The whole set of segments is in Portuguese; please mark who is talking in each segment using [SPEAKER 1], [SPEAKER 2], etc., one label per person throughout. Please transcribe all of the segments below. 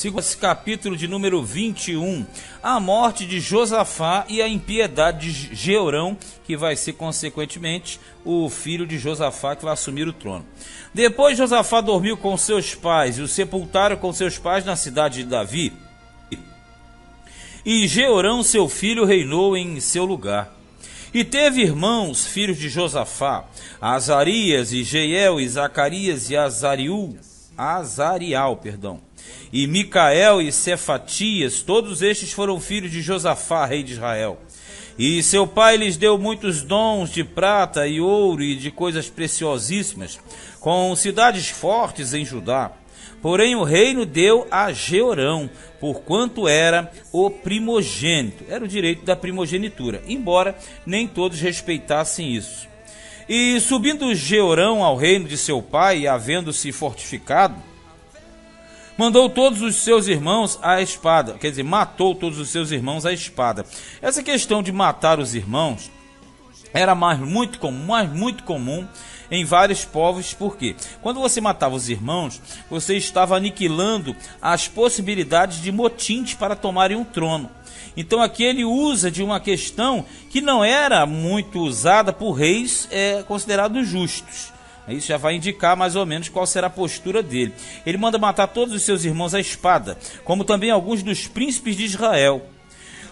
[SPEAKER 1] 2 capítulo de número 21, a morte de Josafá e a impiedade de Jeorão, que vai ser consequentemente o filho de Josafá que vai assumir o trono. Depois Josafá dormiu com seus pais e o sepultaram com seus pais na cidade de Davi. E Jeorão, seu filho, reinou em seu lugar. E teve irmãos, filhos de Josafá, Azarias, e Jeiel, e Zacarias, e Azarial, e Micael e Cefatias, todos estes foram filhos de Josafá, rei de Israel. E seu pai lhes deu muitos dons de prata e ouro e de coisas preciosíssimas, com cidades fortes em Judá. Porém o reino deu a Jeorão, porquanto era o primogênito. Era o direito da primogenitura, embora nem todos respeitassem isso. E subindo Jeorão ao reino de seu pai, havendo-se fortificado, mandou todos os seus irmãos à espada, quer dizer, matou todos os seus irmãos à espada. Essa questão de matar os irmãos era muito comum em vários povos, porque quando você matava os irmãos, você estava aniquilando as possibilidades de motins para tomarem um trono. Então aqui ele usa de uma questão que não era muito usada por reis considerados justos. Isso já vai indicar mais ou menos qual será a postura dele. Ele manda matar todos os seus irmãos à espada, como também alguns dos príncipes de Israel.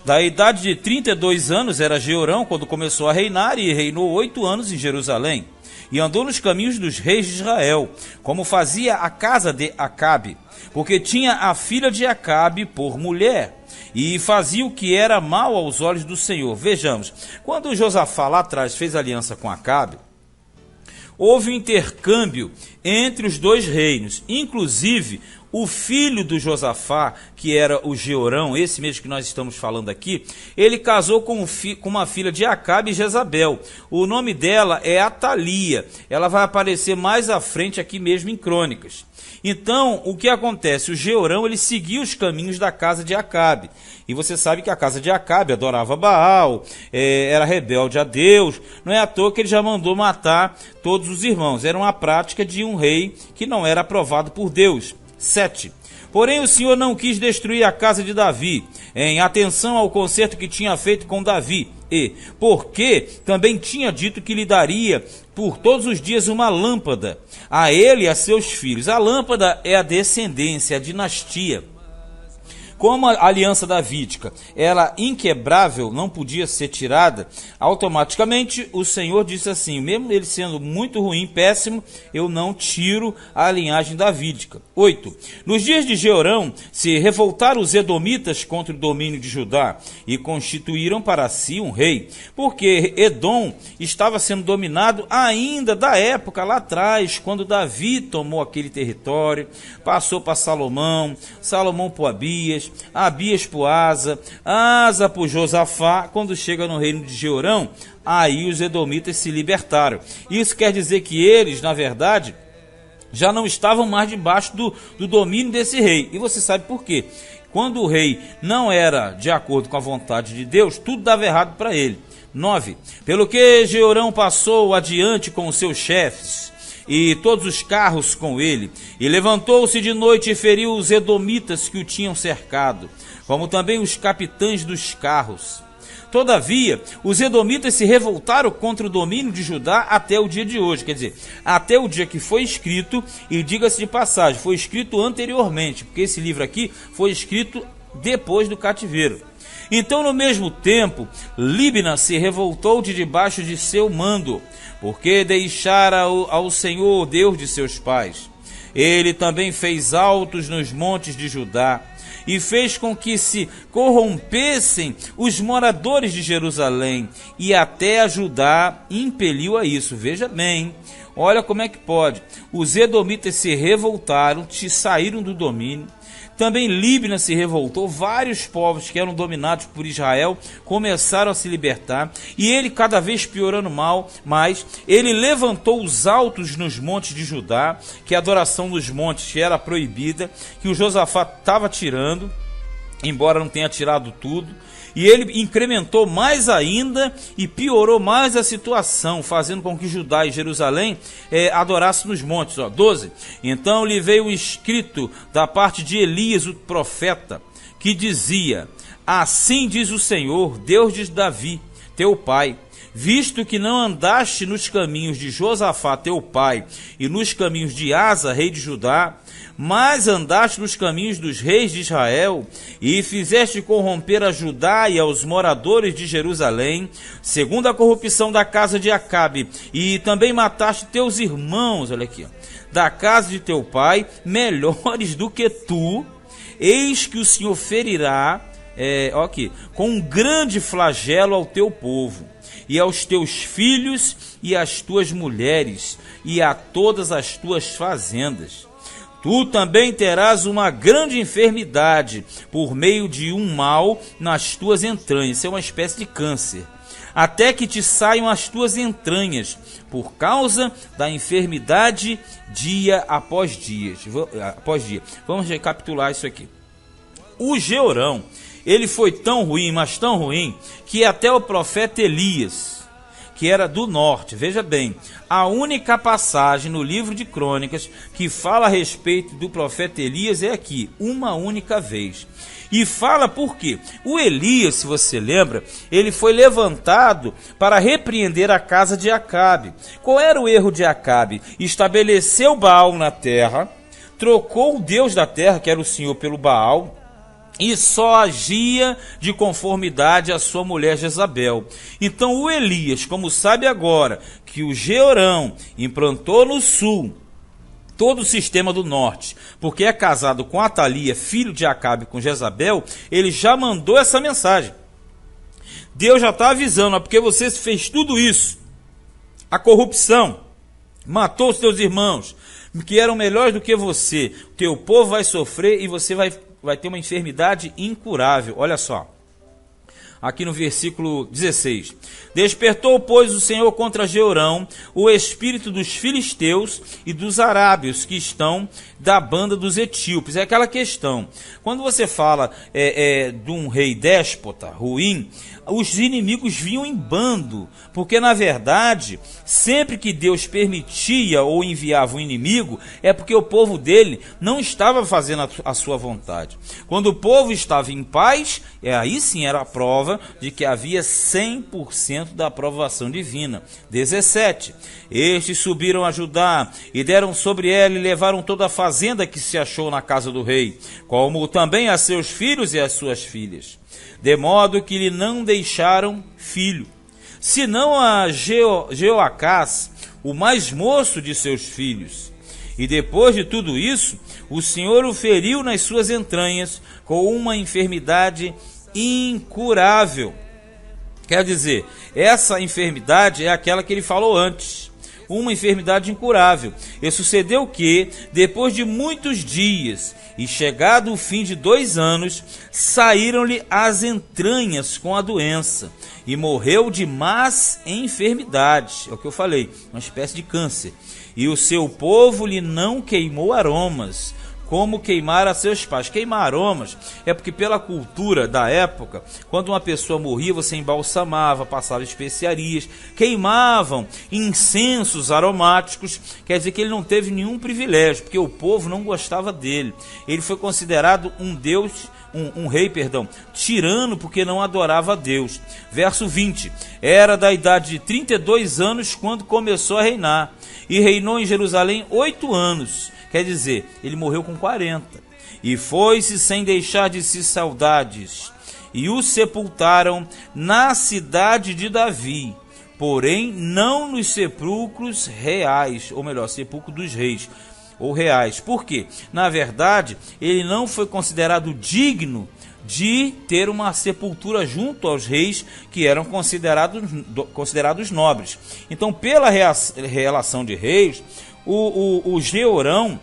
[SPEAKER 1] Da idade de 32 anos era Jeorão quando começou a reinar, e reinou 8 anos em Jerusalém. E andou nos caminhos dos reis de Israel, como fazia a casa de Acabe, porque tinha a filha de Acabe por mulher, e fazia o que era mal aos olhos do Senhor. Vejamos, quando Josafá lá atrás fez aliança com Acabe, houve um intercâmbio entre os dois reinos, inclusive o filho do Josafá, que era o Jeorão, esse mesmo que nós estamos falando aqui, ele casou com uma filha de Acabe e Jezabel. O nome dela é Atalia, ela vai aparecer mais à frente aqui mesmo em Crônicas. Então, o que acontece? O Jeorão, ele seguia os caminhos da casa de Acabe. E você sabe que a casa de Acabe adorava Baal, era rebelde a Deus. Não é à toa que ele já mandou matar todos os irmãos. Era uma prática de um rei que não era aprovado por Deus. 7. Porém o Senhor não quis destruir a casa de Davi, em atenção ao concerto que tinha feito com Davi, e porque também tinha dito que lhe daria por todos os dias uma lâmpada, a ele e a seus filhos. A lâmpada é a descendência, a dinastia. Como a aliança davídica era inquebrável, não podia ser tirada, automaticamente o Senhor disse assim, mesmo ele sendo muito ruim, péssimo, eu não tiro a linhagem davídica. 8. Nos dias de Jeorão se revoltaram os edomitas contra o domínio de Judá e constituíram para si um rei, porque Edom estava sendo dominado ainda da época lá atrás, quando Davi tomou aquele território, passou para Salomão, Salomão por Abias, Abias por Asa, Asa por Josafá. Quando chega no reino de Jeorão, aí os edomitas se libertaram. Isso quer dizer que eles, na verdade, já não estavam mais debaixo do domínio desse rei. E você sabe por quê? Quando o rei não era de acordo com a vontade de Deus, tudo dava errado para ele. 9. Pelo que Jeorão passou adiante com os seus chefes e todos os carros com ele, e levantou-se de noite e feriu os edomitas que o tinham cercado, como também os capitães dos carros. Todavia, os edomitas se revoltaram contra o domínio de Judá até o dia de hoje, quer dizer, até o dia que foi escrito, e diga-se de passagem, foi escrito anteriormente, porque esse livro aqui foi escrito depois do cativeiro. Então, no mesmo tempo, Líbna se revoltou de debaixo de seu mando, porque deixara ao Senhor, Deus de seus pais. Ele também fez altos nos montes de Judá, e fez com que se corrompessem os moradores de Jerusalém, e até a Judá impeliu a isso. Veja bem, olha como é que pode. Os edomitas se revoltaram, saíram do domínio. Também Líbna se revoltou, vários povos que eram dominados por Israel começaram a se libertar, e ele cada vez piorando mais, ele levantou os altos nos montes de Judá, que a adoração nos montes era proibida, que o Josafá estava tirando, embora não tenha tirado tudo. E ele incrementou mais ainda e piorou mais a situação, fazendo com que Judá e Jerusalém adorassem nos montes. 12. Então lhe veio o escrito da parte de Elias, o profeta, que dizia: assim diz o Senhor, Deus de Davi, teu pai, visto que não andaste nos caminhos de Josafá, teu pai, e nos caminhos de Asa, rei de Judá, mas andaste nos caminhos dos reis de Israel, e fizeste corromper a Judá e aos moradores de Jerusalém, segundo a corrupção da casa de Acabe, e também mataste teus irmãos, olha aqui, da casa de teu pai, melhores do que tu, eis que o Senhor ferirá, com um grande flagelo ao teu povo, e aos teus filhos, e às tuas mulheres, e a todas as tuas fazendas. Tu também terás uma grande enfermidade, por meio de um mal nas tuas entranhas. Isso é uma espécie de câncer. Até que te saiam as tuas entranhas, por causa da enfermidade, dia após dia. Vamos recapitular isso aqui. O Jeorão, ele foi tão ruim, mas tão ruim, que até o profeta Elias, que era do norte, veja bem, a única passagem no livro de Crônicas que fala a respeito do profeta Elias é aqui, uma única vez. E fala por quê? O Elias, se você lembra, ele foi levantado para repreender a casa de Acabe. Qual era o erro de Acabe? Estabeleceu Baal na terra, trocou o Deus da terra, que era o Senhor, pelo Baal, e só agia de conformidade à sua mulher Jezabel. Então o Elias, como sabe agora que o Jeorão implantou no sul todo o sistema do norte, porque é casado com Atalia, filho de Acabe, com Jezabel, ele já mandou essa mensagem. Deus já está avisando, porque você fez tudo isso, a corrupção, matou os teus irmãos, que eram melhores do que você, o teu povo vai sofrer e você vai ter uma enfermidade incurável. Olha só, aqui no versículo 16. Despertou, pois, o Senhor contra Jeorão o espírito dos filisteus e dos arábios que estão da banda dos etíopes. É aquela questão, quando você fala de um rei déspota, ruim, os inimigos vinham em bando, porque na verdade, sempre que Deus permitia ou enviava um inimigo, é porque o povo dele não estava fazendo a sua vontade. Quando o povo estava em paz, aí sim era a prova de que havia 100% da aprovação divina. 17. Estes subiram a Judá e deram sobre ela e levaram toda a fazenda que se achou na casa do rei, como também a seus filhos e as suas filhas, de modo que lhe não deixaram filho, senão a Jeoacás, o mais moço de seus filhos. E depois de tudo isso, o Senhor o feriu nas suas entranhas com uma enfermidade incurável. Quer dizer, essa enfermidade é aquela que ele falou antes, uma enfermidade incurável. E sucedeu que, depois de muitos dias, e chegado o fim de 2 anos, saíram-lhe as entranhas com a doença, e morreu de más enfermidades. É o que eu falei, uma espécie de câncer. E o seu povo lhe não queimou aromas, como queimar a seus pais. Queimar aromas é porque pela cultura da época, quando uma pessoa morria, você embalsamava, passava especiarias, queimavam incensos aromáticos, quer dizer que ele não teve nenhum privilégio, porque o povo não gostava dele. Ele foi considerado um rei, tirano, porque não adorava a Deus. Verso 20, era da idade de 32 anos quando começou a reinar, e reinou em Jerusalém 8 anos, quer dizer, ele morreu com 40, e foi-se sem deixar de si saudades, e o sepultaram na cidade de Davi, porém não nos sepulcros reais, ou melhor, sepulcro dos reis, ou reais. Por quê? Na verdade, ele não foi considerado digno de ter uma sepultura junto aos reis que eram considerados nobres. Então, pela relação de reis, o Jeorão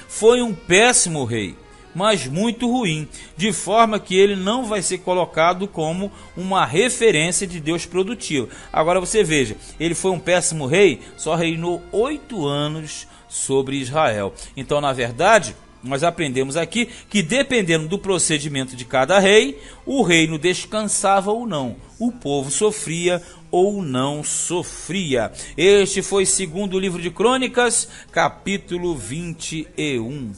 [SPEAKER 1] foi um péssimo rei, mas muito ruim, de forma que ele não vai ser colocado como uma referência de Deus produtivo. Agora você veja, ele foi um péssimo rei, só reinou 8 anos sobre Israel. Então, na verdade, nós aprendemos aqui que, dependendo do procedimento de cada rei, o reino descansava ou não, o povo sofria ou não sofria. Este foi segundo o livro de Crônicas, capítulo 21.